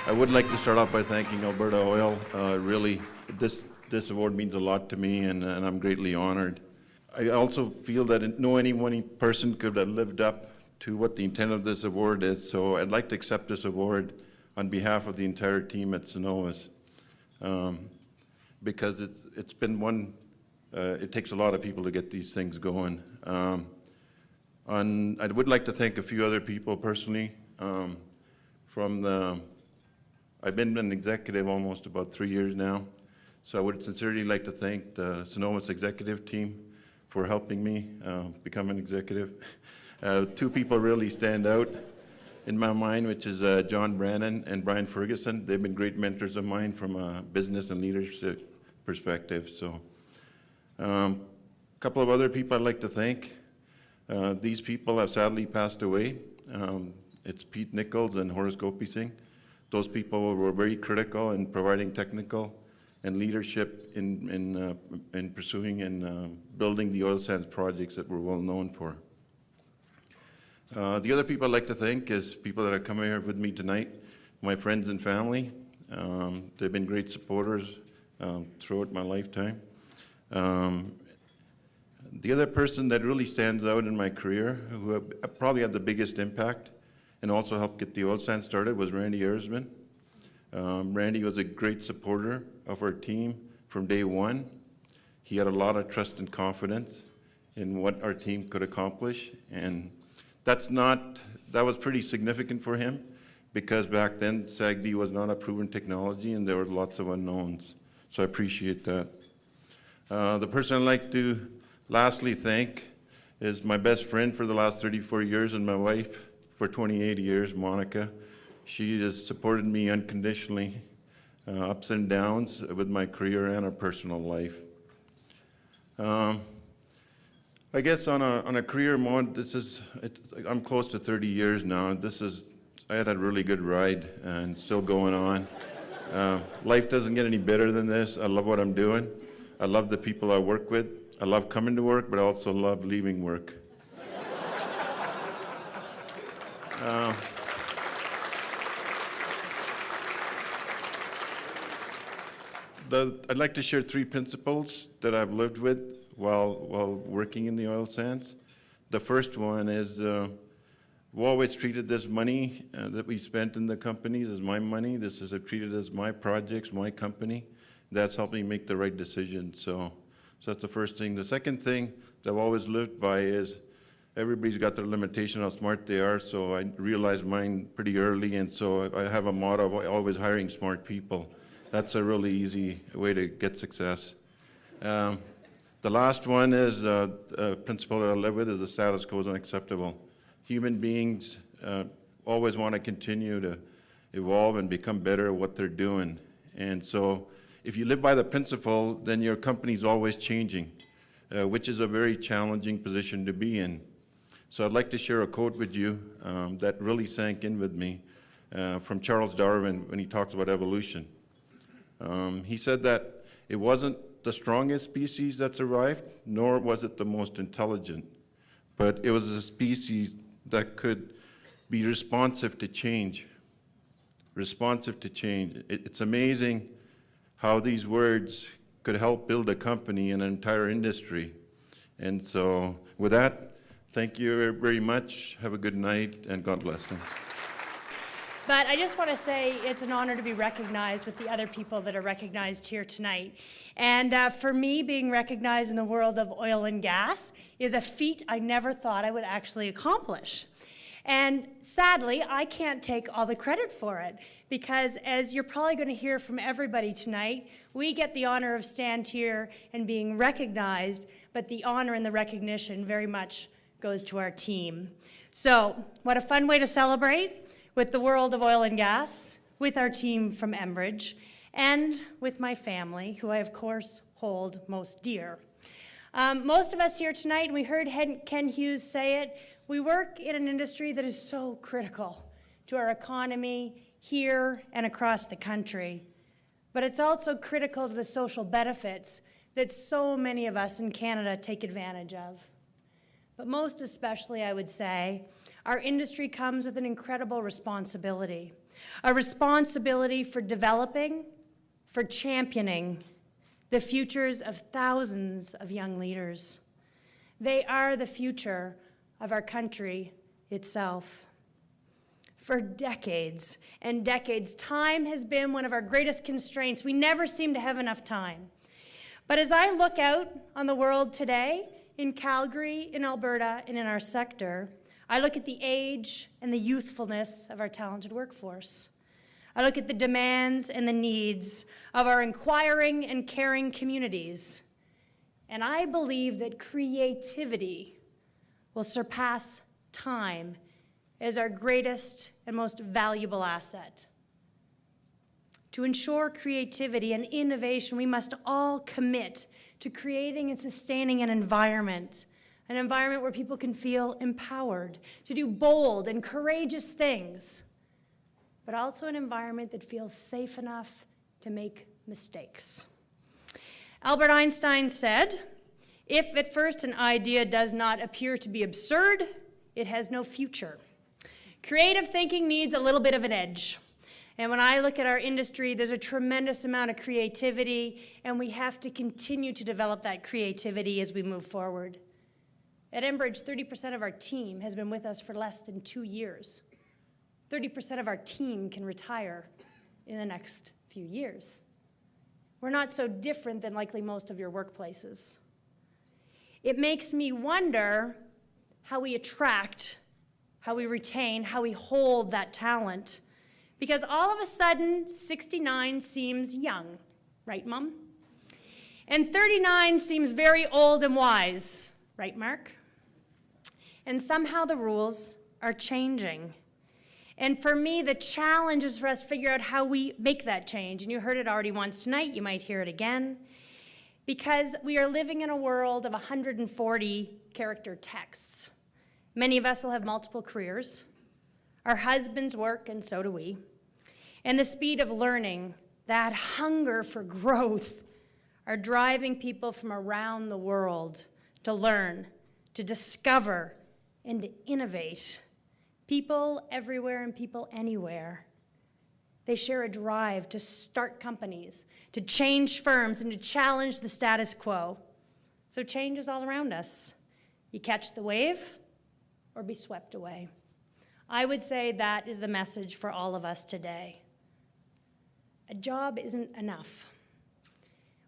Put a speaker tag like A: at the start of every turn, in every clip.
A: I would like to start off by thanking Alberta Oil. Really, this award means a lot to me, and I'm greatly honored. I also feel that no any one person could have lived up to what the intent of this award is, so I'd like to accept this award on behalf of the entire team at Cenovus, because it's been one, it takes a lot of people to get these things going. I would like to thank a few other people personally. I've been an executive almost about 3 years now, so I would sincerely like to thank the Cenovus executive team for helping me become an executive. Two people really stand out in my mind, which is John Brannon and Brian Ferguson. They've been great mentors of mine from a business and leadership perspective. So, a couple of other people I'd like to thank. These people have sadly passed away. It's Pete Nichols and Horace Gopi-Singh. Those people were very critical in providing technical and leadership in pursuing and building the oil sands projects that we're well known for. The other people I'd like to thank is people that are coming here with me tonight, my friends and family. They've been great supporters throughout my lifetime. The other person that really stands out in my career, who probably had the biggest impact and also helped get the oil sands started, was Randy Erzman. Randy was a great supporter of our team from day one. He had a lot of trust and confidence in what our team could accomplish, and that was pretty significant for him, because back then SAGD was not a proven technology and there were lots of unknowns. So I appreciate that. The person I'd like to lastly thank is my best friend for the last 34 years and my wife for 28 years, Monica. She has supported me unconditionally, ups and downs with my career and our personal life. I guess on a career mode, I'm close to 30 years now. I had a really good ride and still going on. Life doesn't get any better than this. I love what I'm doing. I love the people I work with. I love coming to work, but I also love leaving work. I'd like to share 3 principles that I've lived with while working in the oil sands. The first one is we've always treated this money that we spent in the companies as my money. This is treated as my projects, my company. That's helped me make the right decision. So that's the first thing. The second thing that I've always lived by is everybody's got their limitation how smart they are, so I realized mine pretty early, and so I have a motto of always hiring smart people. That's a really easy way to get success. The last one is a principle that I live with is the status quo is unacceptable. Human beings always want to continue to evolve and become better at what they're doing. And so if you live by the principle, then your company's always changing, which is a very challenging position to be in. So I'd like to share a quote with you that really sank in with me from Charles Darwin when he talks about evolution. He said that it wasn't the strongest species that survived, nor was it the most intelligent, but it was a species that could be responsive to change. Responsive to change. It's amazing how these words could help build a company and an entire industry. And so with that, thank you very much. Have a good night, and God bless them.
B: But I just want to say it's an honor to be recognized with the other people that are recognized here tonight. And for me, being recognized in the world of oil and gas is a feat I never thought I would actually accomplish. And sadly, I can't take all the credit for it, because as you're probably going to hear from everybody tonight, we get the honor of stand here and being recognized, but the honor and the recognition very much goes to our team. So what a fun way to celebrate with the world of oil and gas, with our team from Enbridge, and with my family, who I of course hold most dear. Most of us here tonight, we heard Ken Hughes say it, we work in an industry that is so critical to our economy here and across the country. But it's also critical to the social benefits that so many of us in Canada take advantage of. But most especially, I would say, our industry comes with an incredible responsibility. a responsibility for developing, for championing the futures of thousands of young leaders. They are the future of our country itself. For decades and decades, time has been one of our greatest constraints. We never seem to have enough time. But as I look out on the world today, in Calgary, in Alberta, and in our sector, I look at the age and the youthfulness of our talented workforce. I look at the demands and the needs of our inquiring and caring communities. And I believe that creativity will surpass time as our greatest and most valuable asset. To ensure creativity and innovation, we must all commit to creating and sustaining an environment where people can feel empowered to do bold and courageous things, but also an environment that feels safe enough to make mistakes. Albert Einstein said, "If at first an idea does not appear to be absurd, it has no future." Creative thinking needs a little bit of an edge. And when I look at our industry, there's a tremendous amount of creativity, and we have to continue to develop that creativity as we move forward. At Enbridge, 30% of our team has been with us for less than 2 years. 30% of our team can retire in the next few years. We're not so different than likely most of your workplaces. It makes me wonder how we attract, how we retain, how we hold that talent. Because all of a sudden, 69 seems young, right, Mom? And 39 seems very old and wise, right, Mark? And somehow the rules are changing. And for me, the challenge is for us to figure out how we make that change. And you heard it already once tonight, you might hear it again. Because we are living in a world of 140 character texts. Many of us will have multiple careers. Our husbands work, and so do we. And the speed of learning, that hunger for growth, are driving people from around the world to learn, to discover, and to innovate. People everywhere and people anywhere. They share a drive to start companies, to change firms, and to challenge the status quo. So change is all around us. You catch the wave or be swept away. I would say that is the message for all of us today. A job isn't enough.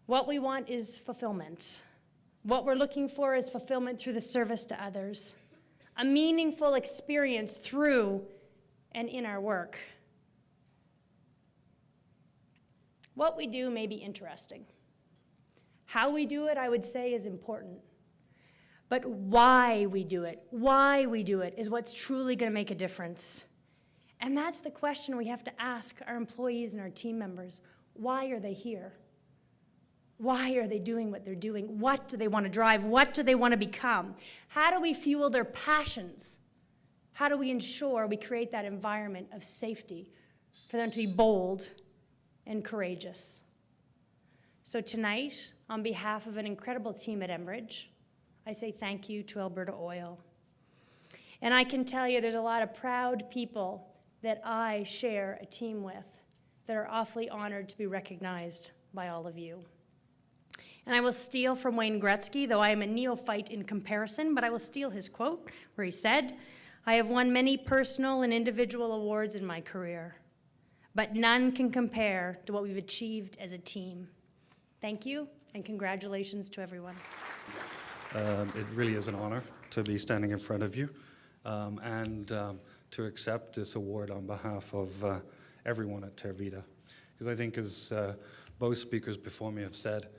B: What we want is fulfillment. What we're looking for is fulfillment through the service to others, a meaningful experience through and in our work. What we do may be interesting. How we do it, I would say, is important. But why we do it is what's truly going to make a difference. And that's the question we have to ask our employees and our team members. Why are they here? Why are they doing what they're doing? What do they want to drive? What do they want to become? How do we fuel their passions? How do we ensure we create that environment of safety for them to be bold and courageous? So tonight, on behalf of an incredible team at Enbridge, I say thank you to Alberta Oil. And I can tell you there's a lot of proud people that I share a team with that are awfully honored to be recognized by all of you. And I will steal from Wayne Gretzky, though I am a neophyte in comparison, but I will steal his quote where he said, "I have won many personal and individual awards in my career, but none can compare to what we've achieved as a team." Thank you, and congratulations to everyone.
C: It really is an honor to be standing in front of you and to accept this award on behalf of everyone at Tervita. Because I think, as both speakers before me have said,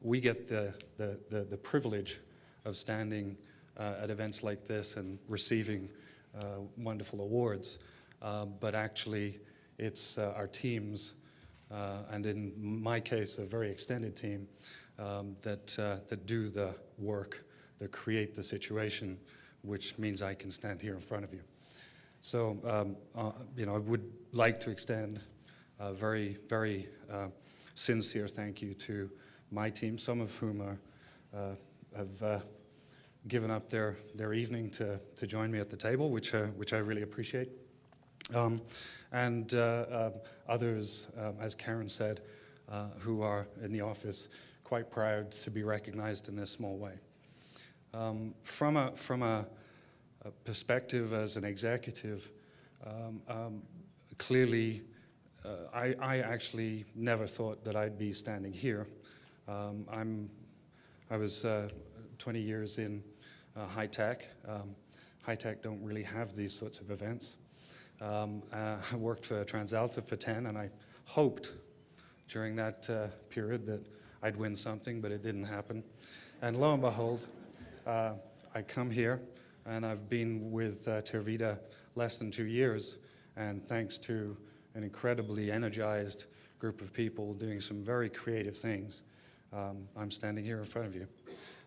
C: we get the privilege of standing at events like this and receiving wonderful awards, but actually it's our teams, and in my case, a very extended team, that do the work, that create the situation, which means I can stand here in front of you. So, I would like to extend a very, very sincere thank you to my team, some of whom have given up their evening to join me at the table, which I really appreciate. and others, as Karen said, who are in the office, quite proud to be recognized in this small way. From a perspective as an executive, clearly, I actually never thought that I'd be standing here. I was 20 years in high tech. High tech don't really have these sorts of events. I worked for TransAlta for 10, and I hoped during that period that I'd win something, but it didn't happen. And lo and behold, I come here, and I've been with Tervita less than 2 years, and thanks to an incredibly energized group of people doing some very creative things, I'm standing here in front of you.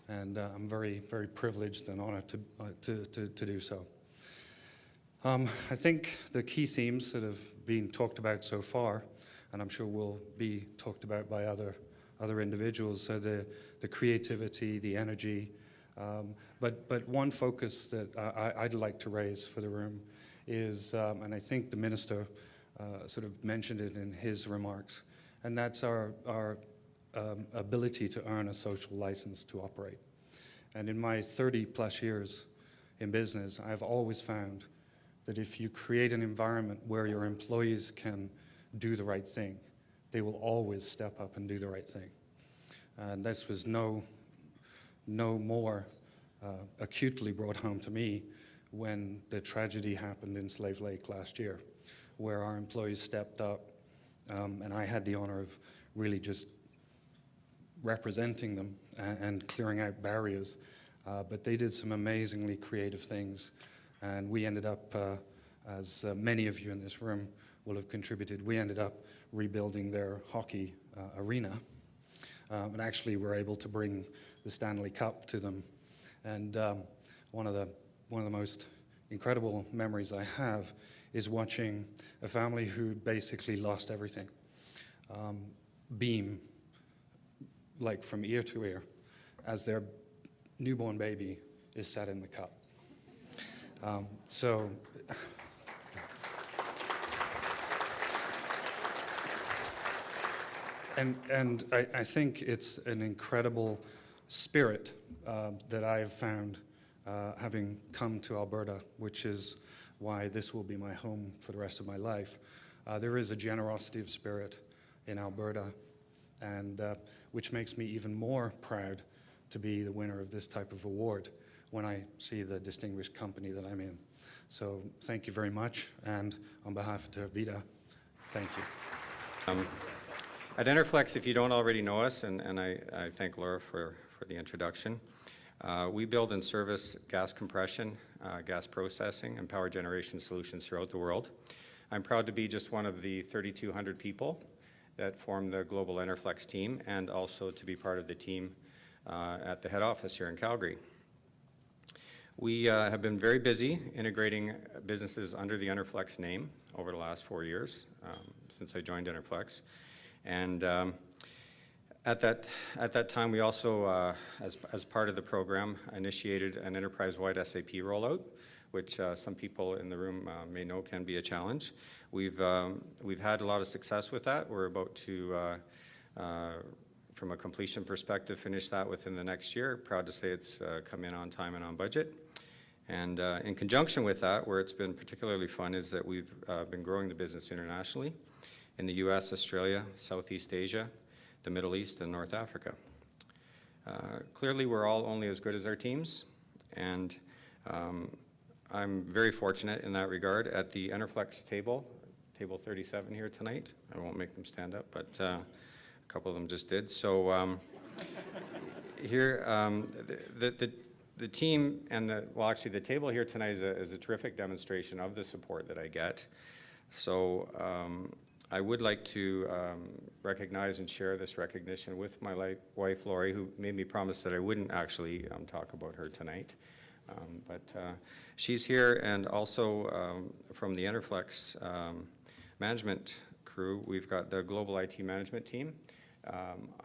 C: And I'm very, very privileged and honored to do so. I think the key themes that have been talked about so far, and I'm sure will be talked about by other individuals, are the creativity, the energy, but one focus that I'd like to raise for the room is, and I think the minister sort of mentioned it in his remarks, and that's our ability to earn a social license to operate. And in my 30-plus years in business, I've always found that if you create an environment where your employees can do the right thing, they will always step up and do the right thing. And this was no more acutely brought home to me when the tragedy happened in Slave Lake last year, where our employees stepped up, and I had the honor of really just representing them and clearing out barriers. But they did some amazingly creative things, and we ended up, as many of you in this room will have contributed, we ended up rebuilding their hockey arena, and actually were able to bring the Stanley Cup to them. And one of the most incredible memories I have is watching a family who basically lost everything beam like from ear to ear as their newborn baby is sat in the cup. And I think it's an incredible spirit that I've found having come to Alberta, which is why this will be my home for the rest of my life. There is a generosity of spirit in Alberta, and which makes me even more proud to be the winner of this type of award when I see the distinguished company that I'm in. So thank you very much, and on behalf of Tervita, thank you.
D: At Enerflex, if you don't already know us, and I thank Laura for the introduction, we build and service gas compression, gas processing, and power generation solutions throughout the world. I'm proud to be just one of the 3,200 people that form the global Enerflex team, and also to be part of the team at the head office here in Calgary. We have been very busy integrating businesses under the Enerflex name over the last 4 years, since I joined Enerflex. And at that time, we also, as part of the program, initiated an enterprise-wide SAP rollout, which some people in the room may know can be a challenge. We've had a lot of success with that. We're about to, from a completion perspective, finish that within the next year. Proud to say it's come in on time and on budget. And in conjunction with that, where it's been particularly fun, is that we've been growing the business internationally in the US, Australia, Southeast Asia, the Middle East, and North Africa. Clearly, we're all only as good as our teams, and I'm very fortunate in that regard. At the Enerflex table 37 here tonight, I won't make them stand up, but a couple of them just did. So here, the team and the table here tonight is a terrific demonstration of the support that I get. So I would like to recognize and share this recognition with my wife, Lori, who made me promise that I wouldn't actually talk about her tonight. But she's here, and also from the Enerflex management crew, we've got the global IT management team.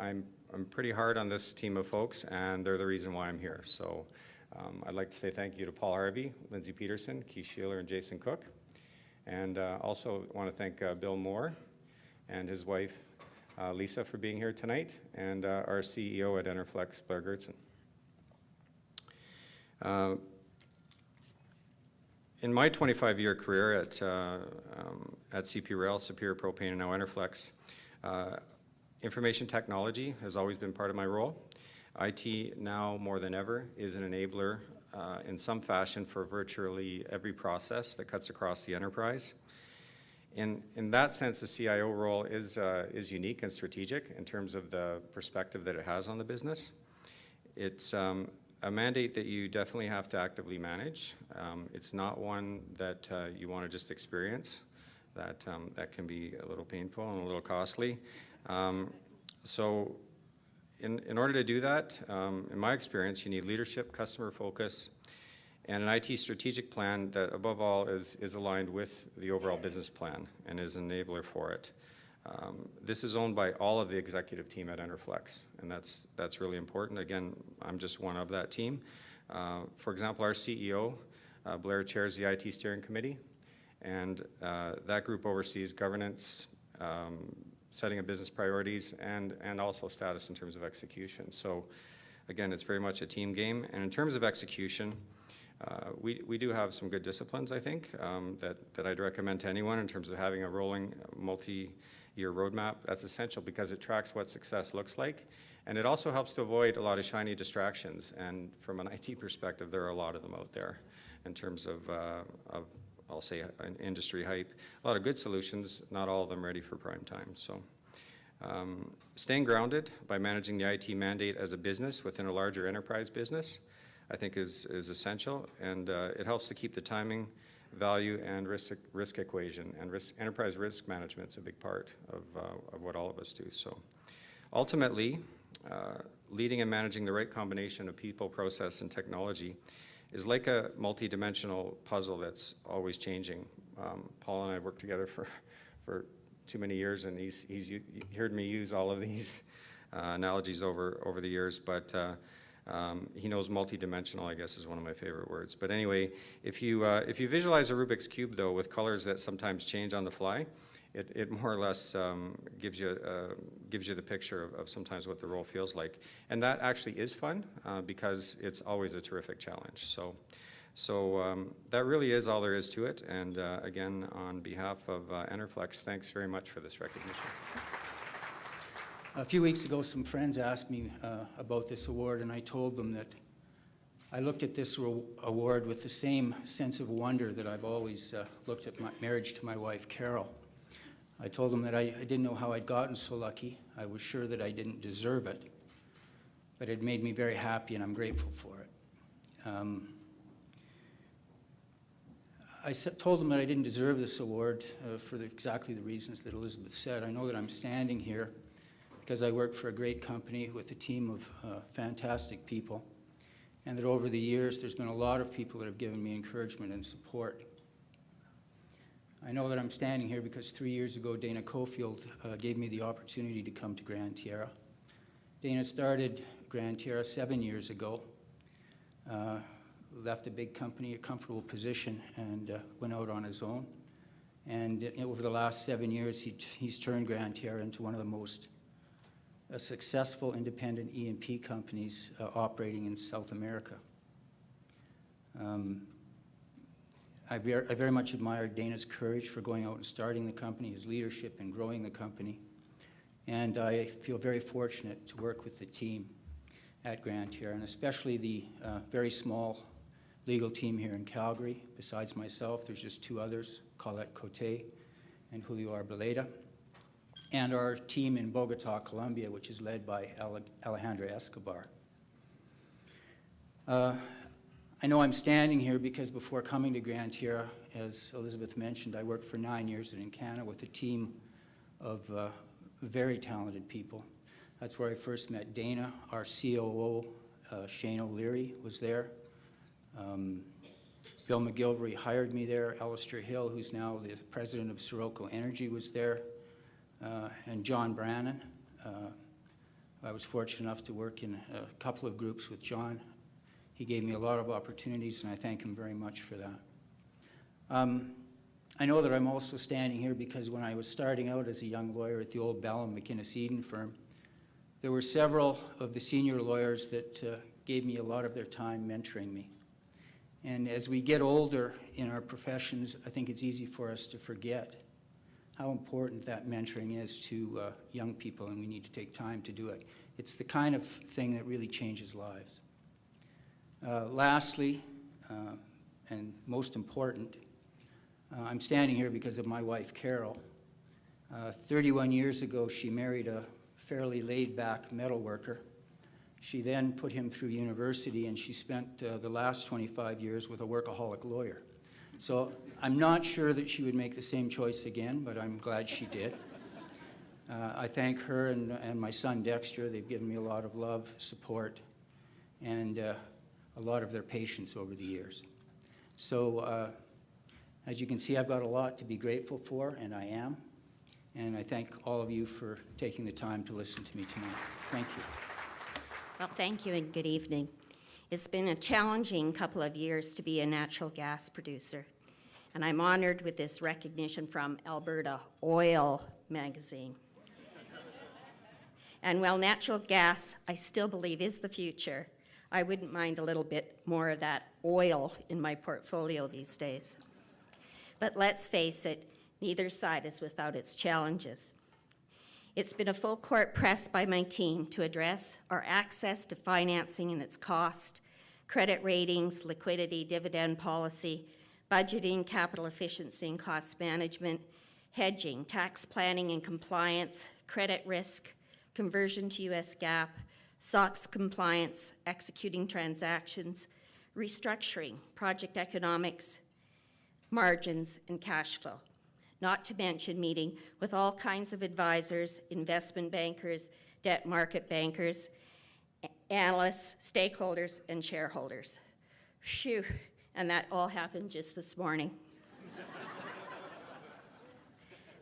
D: I'm pretty hard on this team of folks, and they're the reason why I'm here. So I'd like to say thank you to Paul Harvey, Lindsay Peterson, Keith Sheeler, and Jason Cook. And also want to thank Bill Moore and his wife, Lisa, for being here tonight, and our CEO at Enerflex, Blair Gertzen. In my 25-year career at CP Rail, Superior Propane, and now Enerflex, information technology has always been part of my role. IT now more than ever is an enabler in some fashion for virtually every process that cuts across the enterprise. In that sense, the CIO role is unique and strategic in terms of the perspective that it has on the business. It's a mandate that you definitely have to actively manage. It's not one that you want to just experience. That can be a little painful and a little costly. So in order to do that, in my experience, you need leadership, customer focus, and an IT strategic plan that above all is aligned with the overall business plan and is an enabler for it. This is owned by all of the executive team at Enerflex, and that's really important. Again, I'm just one of that team. For example, our CEO, Blair, chairs the IT steering committee, and that group oversees governance, setting of business priorities, and also status in terms of execution. So again, it's very much a team game. And in terms of execution, we do have some good disciplines, I think, that I'd recommend to anyone in terms of having a rolling multi-year roadmap. That's essential because it tracks what success looks like. And it also helps to avoid a lot of shiny distractions. And from an IT perspective, there are a lot of them out there in terms of I'll say, an industry hype. A lot of good solutions, not all of them ready for prime time. So staying grounded by managing the IT mandate as a business within a larger enterprise business, I think is essential, and it helps to keep the timing, value, and risk equation, and enterprise risk management is a big part of what all of us do. So ultimately, leading and managing the right combination of people, process, and technology is like a multi-dimensional puzzle that's always changing. Paul and I have worked together for too many years, and he's heard me use all of these analogies over the years, but he knows multi-dimensional, I guess, is one of my favorite words. But anyway, if you visualize a Rubik's Cube, though, with colors that sometimes change on the fly, it more or less gives you the picture of sometimes what the role feels like. And that actually is fun because it's always a terrific challenge. So that really is all there is to it. And again, on behalf of Enerflex, thanks very much for this recognition.
E: A few weeks ago, some friends asked me about this award, and I told them that I looked at this award with the same sense of wonder that I've always looked at my marriage to my wife, Carol. I told them that I didn't know how I'd gotten so lucky. I was sure that I didn't deserve it, but it made me very happy, and I'm grateful for it. I told them that I didn't deserve this award for exactly the reasons that Elizabeth said. I know that I'm standing here because I work for a great company with a team of fantastic people, and that over the years there's been a lot of people that have given me encouragement and support. I know that I'm standing here because 3 years ago Dana Cofield gave me the opportunity to come to Gran Tierra. Dana started Gran Tierra 7 years ago, left a big company, a comfortable position, and went out on his own. And over the last 7 years, he's turned Gran Tierra into one of the most successful independent E&P companies operating in South America. I very much admired Dana's courage for going out and starting the company, his leadership in growing the company. And I feel very fortunate to work with the team at Gran Tierra, and especially the very small legal team here in Calgary. Besides myself, there's just two others, Colette Cote and Julio Arboleda, and our team in Bogota, Colombia, which is led by Alejandra Escobar. I know I'm standing here because before coming to Gran Tierra, as Elizabeth mentioned, I worked for 9 years at Encana with a team of very talented people. That's where I first met Dana. Our COO, Shane O'Leary, was there. Bill McGilvery hired me there. Alistair Hill, who's now the president of Sirocco Energy, was there. And John Brannon. I was fortunate enough to work in a couple of groups with John. He gave me a lot of opportunities, and I thank him very much for that. I know that I'm also standing here because when I was starting out as a young lawyer at the old Bell and McInnes Eden firm, there were several of the senior lawyers that gave me a lot of their time mentoring me. And as we get older in our professions, I think it's easy for us to forget how important that mentoring is to young people, and we need to take time to do it. It's the kind of thing that really changes lives. Lastly, and most important, I'm standing here because of my wife, Carol. 31 years ago, she married a fairly laid-back metal worker. She then put him through university, and she spent the last 25 years with a workaholic lawyer. So I'm not sure that she would make the same choice again, but I'm glad she did. I thank her and my son Dexter. They've given me a lot of love, support, and a lot of their patience over the years. So as you can see, I've got a lot to be grateful for, and I am. And I thank all of you for taking the time to listen to me tonight. Thank you.
F: Well, thank you and good evening. It's been a challenging couple of years to be a natural gas producer, and I'm honored with this recognition from Alberta Oil magazine. And while natural gas, I still believe, is the future, I wouldn't mind a little bit more of that oil in my portfolio these days. But let's face it, neither side is without its challenges. It's been a full court press by my team to address our access to financing and its cost, credit ratings, liquidity, dividend policy, budgeting, capital efficiency and cost management, hedging, tax planning and compliance, credit risk, conversion to US GAAP, SOX compliance, executing transactions, restructuring, project economics, margins, and cash flow. Not to mention meeting with all kinds of advisors, investment bankers, debt market bankers, analysts, stakeholders, and shareholders. Phew, and that all happened just this morning.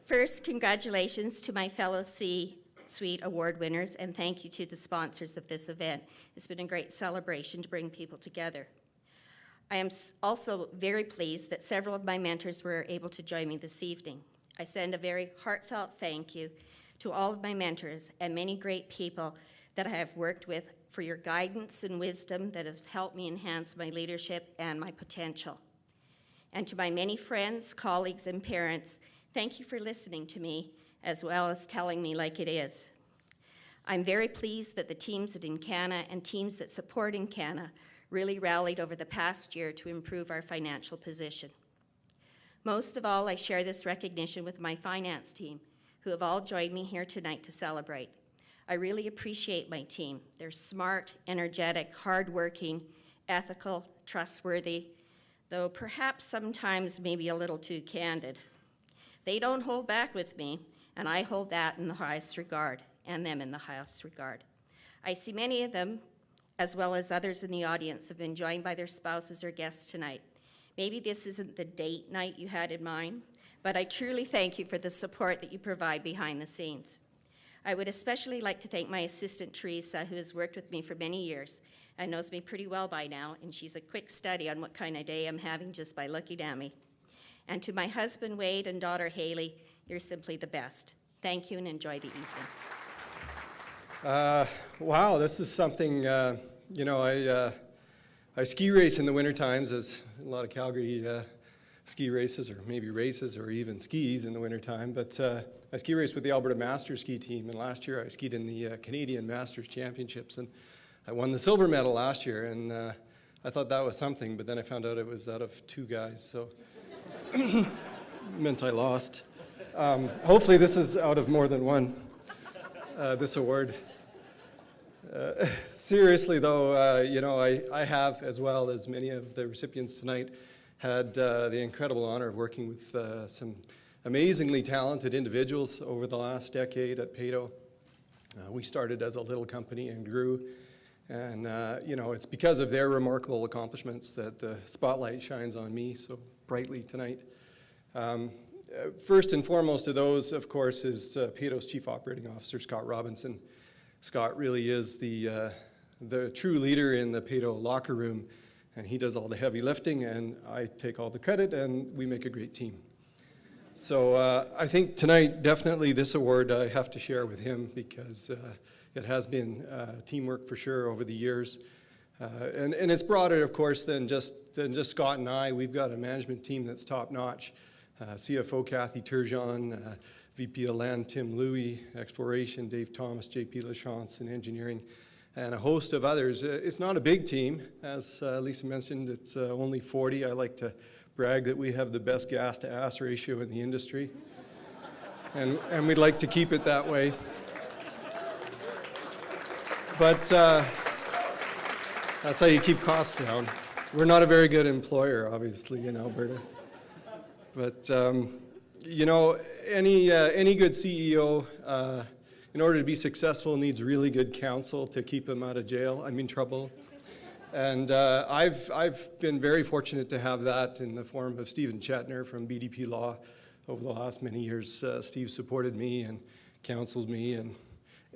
F: First, congratulations to my fellow CSuite award winners, and thank you to the sponsors of this event. It's been a great celebration to bring people together. I am also very pleased that several of my mentors were able to join me this evening. I send a very heartfelt thank you to all of my mentors and many great people that I have worked with for your guidance and wisdom that has helped me enhance my leadership and my potential. And to my many friends, colleagues, and parents, thank you for listening to me as well as telling me like it is. I'm very pleased that the teams at Encana and teams that support Encana really rallied over the past year to improve our financial position. Most of all, I share this recognition with my finance team, who have all joined me here tonight to celebrate. I really appreciate my team. They're smart, energetic, hardworking, ethical, trustworthy, though perhaps sometimes maybe a little too candid. They don't hold back with me, and I hold that in the highest regard, and them in the highest regard. I see many of them, as well as others in the audience, have been joined by their spouses or guests tonight. Maybe this isn't the date night you had in mind, but I truly thank you for the support that you provide behind the scenes. I would especially like to thank my assistant, Teresa, who has worked with me for many years and knows me pretty well by now, and she's a quick study on what kind of day I'm having just by looking at me. And to my husband, Wade, and daughter, Haley, you're simply the best. Thank you and enjoy the evening.
G: Wow, this is something, I ski race in the winter times, as a lot of Calgary ski races, or maybe races, or even skis in the winter time. But I ski race with the Alberta Masters ski team, and last year I skied in the Canadian Masters Championships, and I won the silver medal last year, and I thought that was something, but then I found out it was out of 2 guys, so meant I lost. Hopefully this is out of more than one, this award. Seriously though, I have, as well as many of the recipients tonight, had the incredible honor of working with some amazingly talented individuals over the last decade at Peyto. We started as a little company and grew, and it's because of their remarkable accomplishments that the spotlight shines on me so brightly tonight. First and foremost of those, of course, is Peyto's Chief Operating Officer, Scott Robinson. Scott really is the true leader in the Peyto locker room, and he does all the heavy lifting, and I take all the credit, and we make a great team. So I think tonight, definitely this award I have to share with him because it has been teamwork for sure over the years. And it's broader, of course, than just Scott and I. We've got a management team that's top-notch. CFO Kathy Turgeon, VP of Land Tim Louie, Exploration Dave Thomas, JP Lachance, and Engineering, and a host of others. It's not a big team. As Lisa mentioned, it's only 40. I like to brag that we have the best gas-to-ass ratio in the industry, and we'd like to keep it that way. But that's how you keep costs down. We're not a very good employer, obviously, in Alberta. But, you know, any good CEO, in order to be successful, needs really good counsel to keep him out of jail, trouble. And I've been very fortunate to have that in the form of Stephen Chetner from BDP Law. Over the last many years, Steve supported me and counseled me and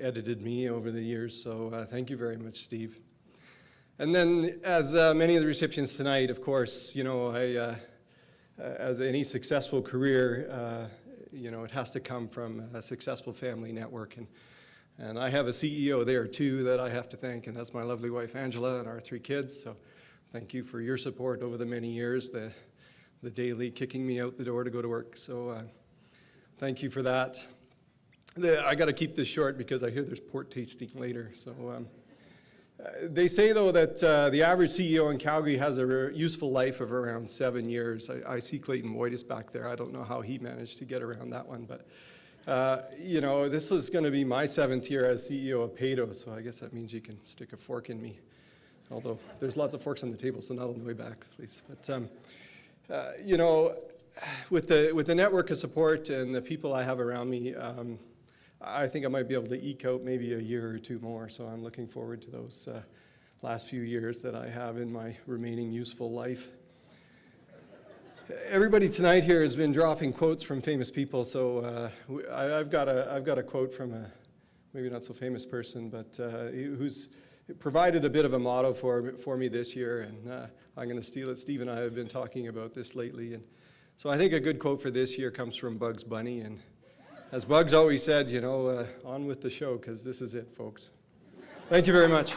G: edited me over the years, so thank you very much, Steve. And then, as many of the recipients tonight, of course, you know, as any successful career, you know, it has to come from a successful family network. And I have a CEO there, too, that I have to thank, and that's my lovely wife, Angela, and our 3 kids. So thank you for your support over the many years, the daily kicking me out the door to go to work. So thank you for that. I got to keep this short because I hear there's port tasting later. So they say, though, that the average CEO in Calgary has a useful life of around 7 years. I see Clayton Boyd is back there. I don't know how he managed to get around that one. But, you know, this is going to be my 7th year as CEO of Peyto, so I guess that means you can stick a fork in me. Although there's lots of forks on the table, so not on the way back, please. But, you know, with the network of support and the people I have around me, I think I might be able to eke out maybe a year or 2 more, so I'm looking forward to those last few years that I have in my remaining useful life. Everybody tonight here has been dropping quotes from famous people, so I've got a quote from a maybe not so famous person, but who's provided a bit of a motto for me this year, and I'm going to steal it. Steve and I have been talking about this lately, and so I think a good quote for this year comes from Bugs Bunny, and as Bugs always said, you know, on with the show, because this is it, folks. Thank you very much.